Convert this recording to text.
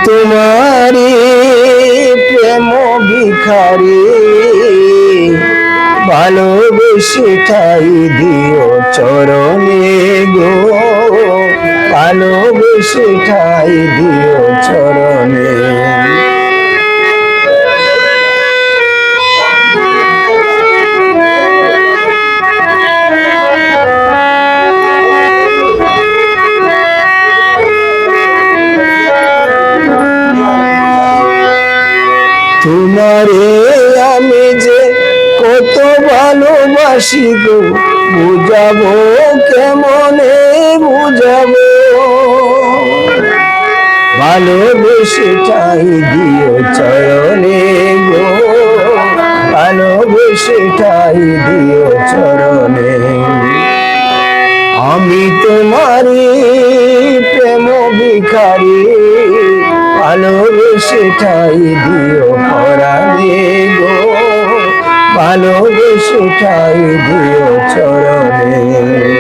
তোমারি প্রেম ভিখারি, ভালোবেসে ঠাই দিও চরণে গো, ভালোবেসে ঠাই দিও চরণে। তোমারে আমি যে কত ভালোবাসি গো, বুঝাবো কেমনে বুঝাবো, ভালোবেসে ঠাই দিও চরণে গো, ভালোবেসে ঠাই দিও চরণে। আমি তোমারি প্রেম ভিখারি, ভালোবেসে ঠাই দিও পরাণে গো, ভালোবেসে ঠাই দিও চরণে।